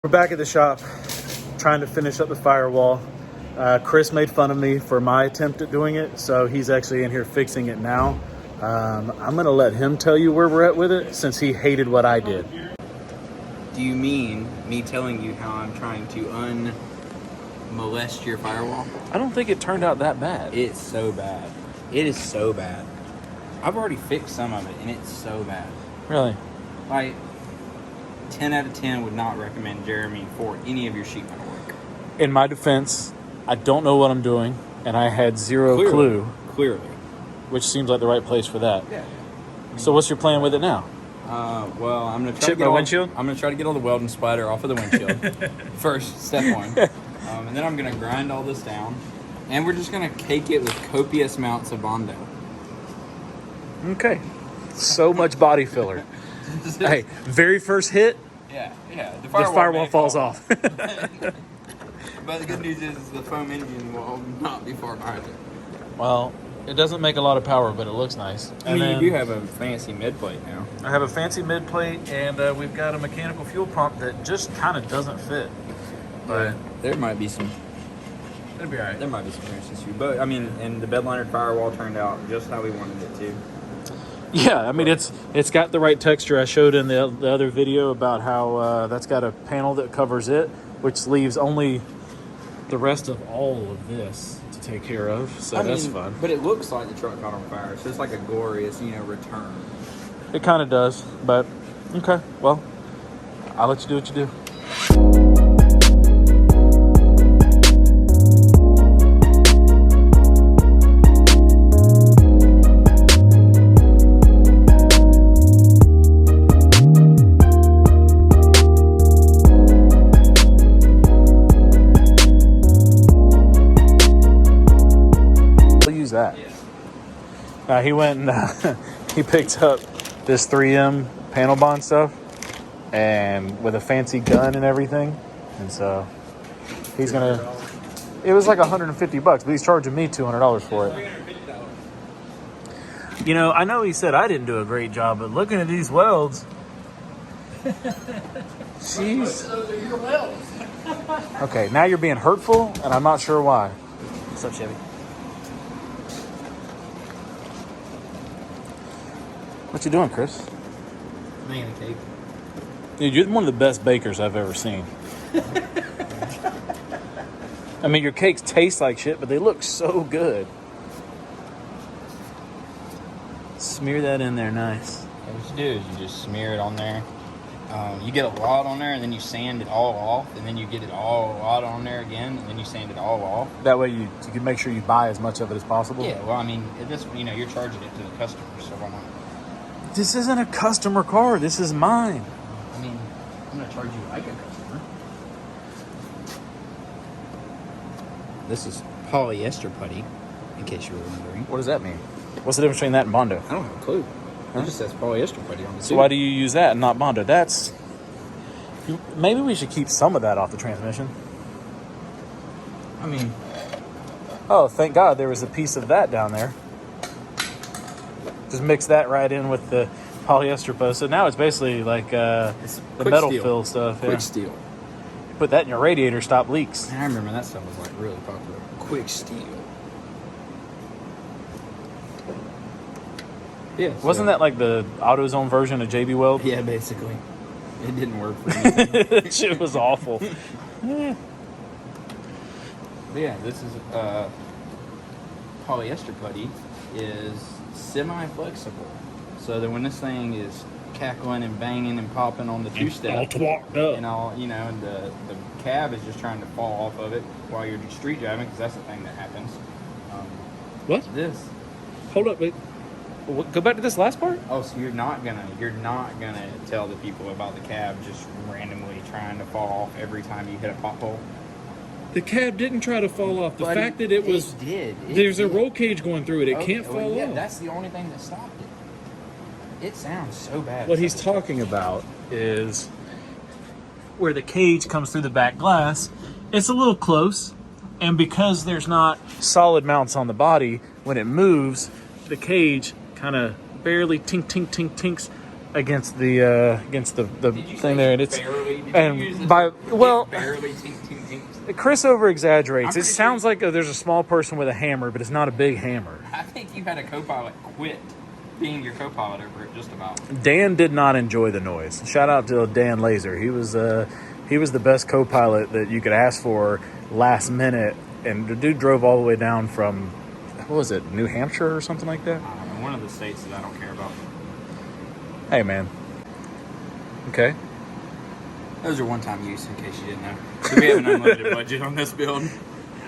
We're back at the shop trying to finish up the firewall. Chris made fun of me for my attempt at doing it, so he's actually in here fixing it now. I'm going to let him tell you where we're at with it since he hated what I did. Do you mean me telling you how I'm trying to unmolest your firewall? I don't think it turned out that bad. It's so bad. It is so bad. I've already fixed some of it, and it's so bad. Really? Like, 10 out of 10 would not recommend Jeremy for any of your sheet metal work. In my defense, I don't know what I'm doing, and I had zero clue. Clearly. Which seems like the right place for that. Yeah. So what's your plan with it now? Well, I'm gonna try Chip to get my windshield? I'm gonna try to get all the welding splatter off of the windshield. First, step one. And then I'm gonna grind all this down, and we're just gonna cake it with copious amounts of Bondo. Okay. So much body filler. Hey, very first hit, Yeah. the firewall falls off. But the good news is the foam engine will not be far behind it. Well, it doesn't make a lot of power, but it looks nice. I mean, you do have a fancy mid plate now. I have a fancy mid plate, and we've got a mechanical fuel pump that just kind of doesn't fit. But there might be some. it'll be all right. There might be some issues, but I mean, and the bedliner firewall turned out just how we wanted it to. Yeah, I mean it's got the right texture. I showed in the other video about how that's got a panel that covers it, which leaves only the rest of all of this to take care of. So that's fun. But it looks like the truck caught on fire. So it's like a glorious, return. It kind of does, but okay. Well, I'll let you do what you do. That. He went and he picked up this 3M panel bond stuff, and with a fancy gun and everything, and so he's gonna. It was like $150, but he's charging me $200 for it. You know, I know he said I didn't do a great job, but looking at these welds, jeez. Those are your welds. Okay, now you're being hurtful, and I'm not sure why. What's up, Chevy? What you doing, Chris? Making a cake. Dude, you're one of the best bakers I've ever seen. I mean, your cakes taste like shit, but they look so good. Smear that in there nice. What you do is you just smear it on there. You get a lot on there, and then you sand it all off, and then you get it all a lot on there again, and then you sand it all off. That way you can make sure you buy as much of it as possible. Yeah, well, I mean, this, you're charging it to the customer, so why not? This isn't a customer car. This is mine. I mean, I'm going to charge you like a customer. This is polyester putty, in case you were wondering. What does that mean? What's the difference between that and Bondo? I don't have a clue. It just says polyester putty on the So why do you use that and not Bondo? Maybe we should keep some of that off the transmission. I mean, Oh, thank God there was a piece of that down there. Just mix that right in with the polyester post. So now it's basically like the metal steel. fill stuff. Quick Yeah. steel. Put that in your radiator, stop leaks. I remember that stuff was like really popular. Quick steel. Yeah. Wasn't that like the AutoZone version of JB Weld? Yeah, basically. It didn't work for me. That shit was awful. But yeah, this is polyester putty is semi-flexible, so that when this thing is cackling and banging and popping on the two-step, all twacked up. and all and the cab is just trying to fall off of it while you're street driving, because that's the thing that happens. What? This? Hold up, wait. Go back to this last part? Oh, so you're not gonna tell the people about the cab just randomly trying to fall off every time you hit a pothole? The cab didn't try to fall off. The But fact that it was... did. There's a roll cage going through it. It can't fall yeah, off. that's the only thing that stopped it. It sounds so bad. What he's talking about is where the cage comes through the back glass. It's a little close, and because there's not solid mounts on the body, when it moves, the cage kind of barely tinks against the thing there, and it's barely, and by well, barely tink, tink, tink. Chris over exaggerates. It pretty sounds like there's a small person with a hammer, but it's not a big hammer. I think you had a co-pilot quit being your co-pilot over it just about. Dan did not enjoy the noise. Shout out to Dan Laser. He was the best co-pilot that you could ask for last minute, and the dude drove all the way down from, what was it, New Hampshire or something like that? One of the states that I don't care about. Hey, man. Okay. Those are one-time use, in case you didn't know. So we have an unlimited budget on this build.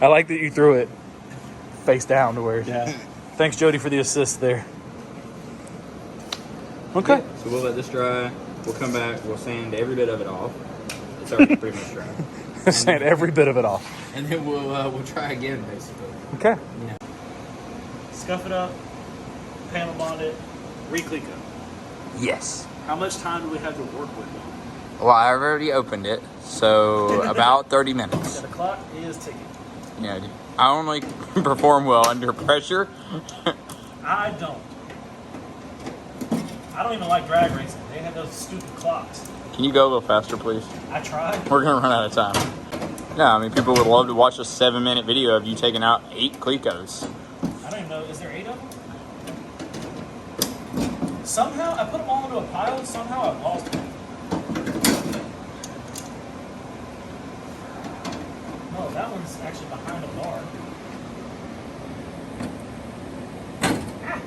I like that you threw it face down to where. Yeah. Thanks, Jody, for the assist there. Okay. Yeah, so we'll let this dry. We'll come back. We'll sand every bit of it off. It's already pretty much dry. Sand every bit of it off. And then we'll try again, basically. Okay. Yeah. Scuff it up, panel bond it, re-cleat it. Yes. How much time do we have to work with? Well, I already opened it, so about 30 minutes. Yeah, the clock is ticking. Yeah, I only perform well under pressure. I don't. I don't even like drag racing. They have those stupid clocks. Can you go a little faster, please? I tried. We're gonna run out of time. Yeah, I mean, people would love to watch a 7-minute video of you taking out 8 Clecos. I don't even know. Is there 8 of them? Somehow, I put them all into a pile. Somehow, I've lost one. No, that one's actually behind a bar. Ah.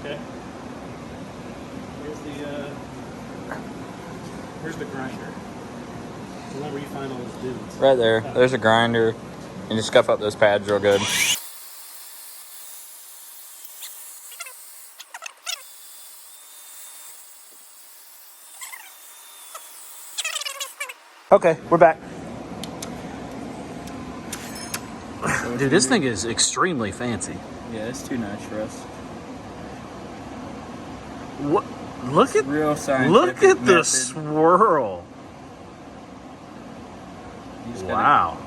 Okay. Here's the grinder. So whenever you find all those dudes. Right there. There's a grinder. And just scuff up those pads real good. Okay, we're back. Dude, this thing is extremely fancy. Yeah, it's too nice for us. What? Look at Real scientific look at the method. swirl. You just gotta- Wow.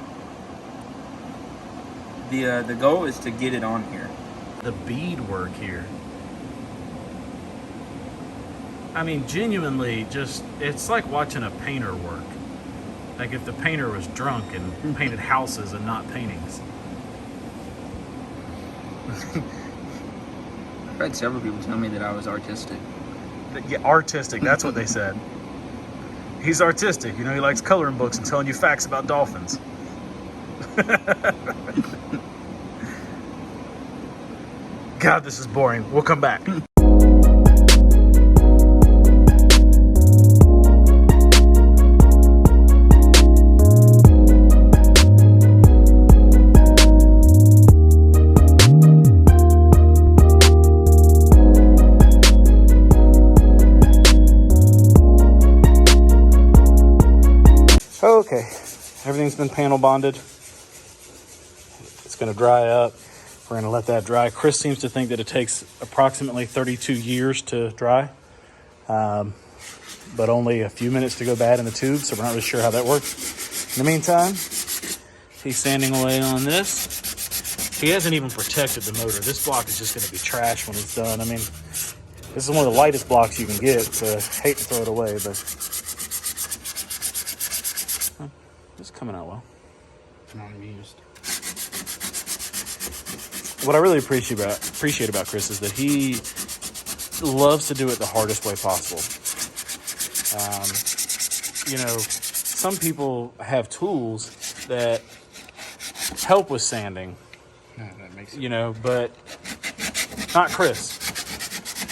The goal is to get it on here. The beadwork here. I mean, genuinely, just it's like watching a painter work. Like if the painter was drunk and painted houses and not paintings. I've had several people tell me that I was artistic. Yeah, artistic. That's what they said. He's artistic. You know, he likes coloring books and telling you facts about dolphins. God, this is boring. We'll come back. Okay, everything's been panel bonded. It's going to dry up. We're going to let that dry. Chris seems to think that it takes approximately 32 years to dry, but only a few minutes to go bad in the tube, so we're not really sure how that works. In the meantime, he's sanding away on this. He hasn't even protected the motor. This block is just going to be trash when it's done. I mean, this is one of the lightest blocks you can get, so I hate to throw it away, but it's coming out well. Not amused. What I really appreciate about Chris is that he loves to do it the hardest way possible. You know, some people have tools that help with sanding, No, that makes you know, but not Chris.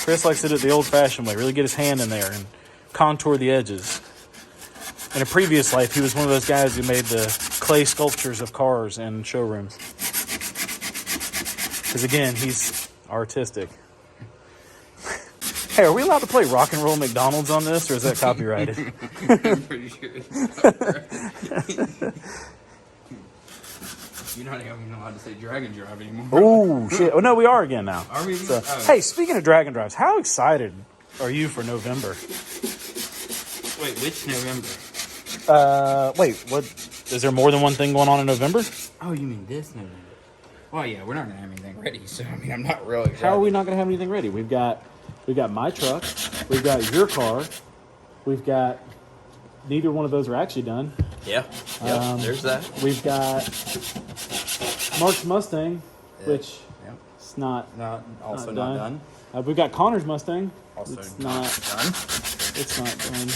Chris likes to do it the old-fashioned way, really get his hand in there and contour the edges. In a previous life, he was one of those guys who made the clay sculptures of cars in showrooms. Because again, he's artistic. Hey, are we allowed to play Rock and Roll McDonald's on this, or is that copyrighted? I'm pretty sure it's copyrighted. You're not even allowed to say drag and drive anymore. Oh, shit. Oh, no, we are again now. Are we? So, Oh. Hey, speaking of drag and drives, how excited are you for November? Wait, which November? Wait, what? Is there more than one thing going on in November? Oh, you mean this November? Well, yeah, we're not gonna have anything ready, so I mean, I'm not really excited. How are we not going to have anything ready? We've got my truck, we've got your car, we've got neither one of those are actually done. Yeah, there's that. We've got Mark's Mustang, which it's not also not not done. We've got Connor's Mustang. Also it's not done. It's not done.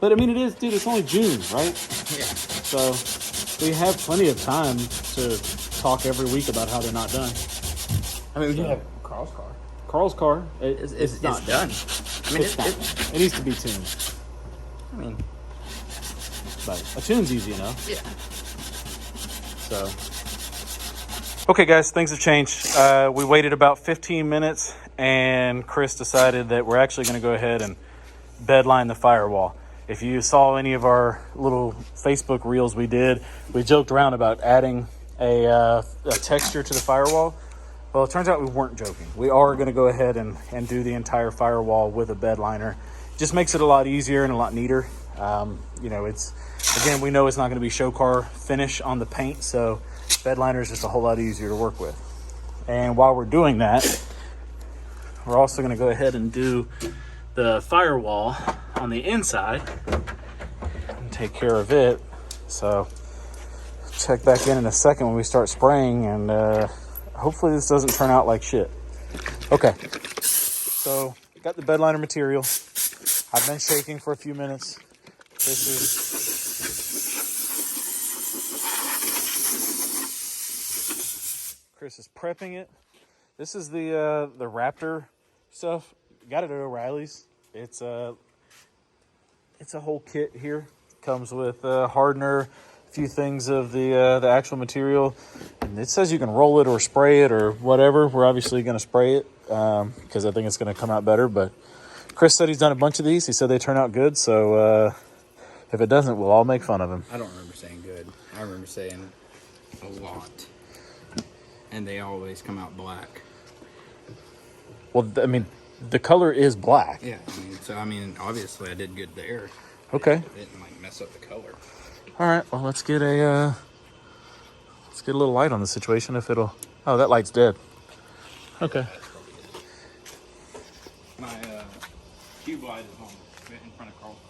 But I mean, it is, dude. It's only June, right? Yeah. So we have plenty of time to talk every week about how they're not done. I mean, we do have Carl's car. Carl's car, It's not done. I mean, it needs to be tuned. I mean, But a tune's easy enough. yeah. So, okay, guys, things have changed. We waited about 15 minutes, and Chris decided that we're actually going to go ahead and bedline the firewall. If you saw any of our little Facebook reels we did, we joked around about adding a texture to the firewall. Well, it turns out we weren't joking. We are going to go ahead and do the entire firewall with a bed liner. Just makes it a lot easier and a lot neater. You know, again, we know it's not going to be show car finish on the paint, so bed liner is just a whole lot easier to work with. And while we're doing that, we're also going to go ahead and do the firewall on the inside and take care of it. So check back in a second when we start spraying, and hopefully this doesn't turn out like shit. Okay, so got the bed liner material. I've been shaking for a few minutes. Chris is prepping it. This is the Raptor stuff. Got it at O'Reilly's. It's a whole kit here. Comes with hardener, a few things of the actual material. And it says you can roll it or spray it or whatever. We're obviously going to spray it because I think it's going to come out better. But Chris said he's done a bunch of these. He said they turn out good. So if it doesn't, we'll all make fun of him. I don't remember saying good. I remember saying a lot. And they always come out black. Well, I mean, the color is black. Yeah, I mean, obviously I did good there. Okay. It didn't like mess up the color. All right. Well, let's get a little light on the situation. If it'll. Oh, that light's dead. Okay. My cube light is on in front of Carl's car.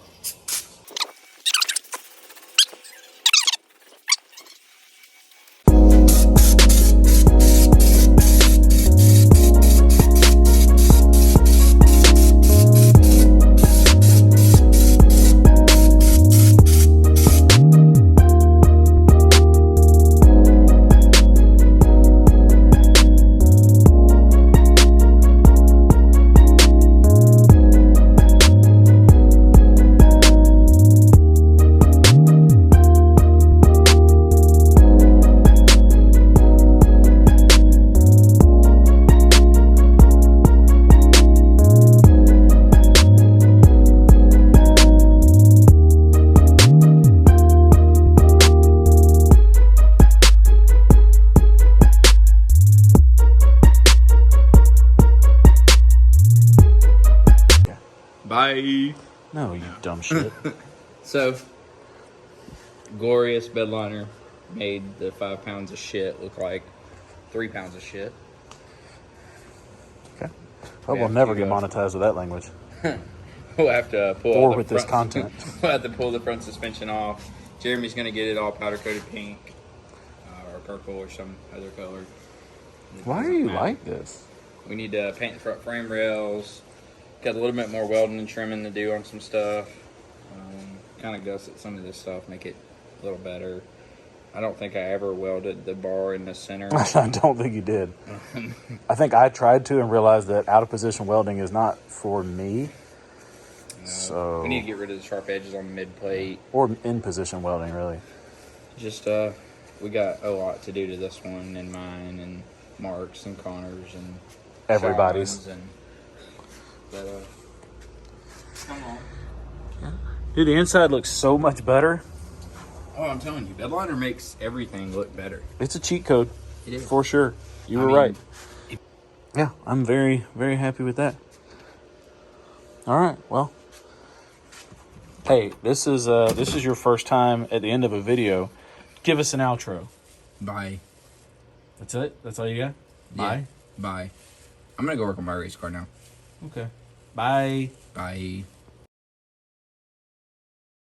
Bye. No, you dumb shit. So, glorious bedliner made the 5 pounds of shit look like 3 pounds of shit. Okay. Well, we'll never get monetized with that language. We'll have to pull Or all with the this front, content. We'll have to pull the front suspension off. Jeremy's gonna get it all powder coated pink, or purple, or some other color. Why are you like this? We need to paint the front frame rails. Got a little bit more welding and trimming to do on some stuff. Kind of gusset some of this stuff, make it a little better. I don't think I ever welded the bar in the center. I don't think you did. I think I tried to and realized that out of position welding is not for me. So we need to get rid of the sharp edges on the mid plate. Or in position welding, really. Just we got a lot to do to this one, and mine, and Mark's, and Connor's, and everybody's. Sean's, but come on. Dude, the inside looks so much better. Oh, I'm telling you, bedliner makes everything look better. It's a cheat code. It is. For sure. You were right. Yeah, I'm very, very happy with that. All right, well. Hey, this is your first time at the end of a video. Give us an outro. Bye. That's it? That's all you got? Yeah. Bye? Bye. I'm going to go work on my race car now. Okay. Bye. Bye.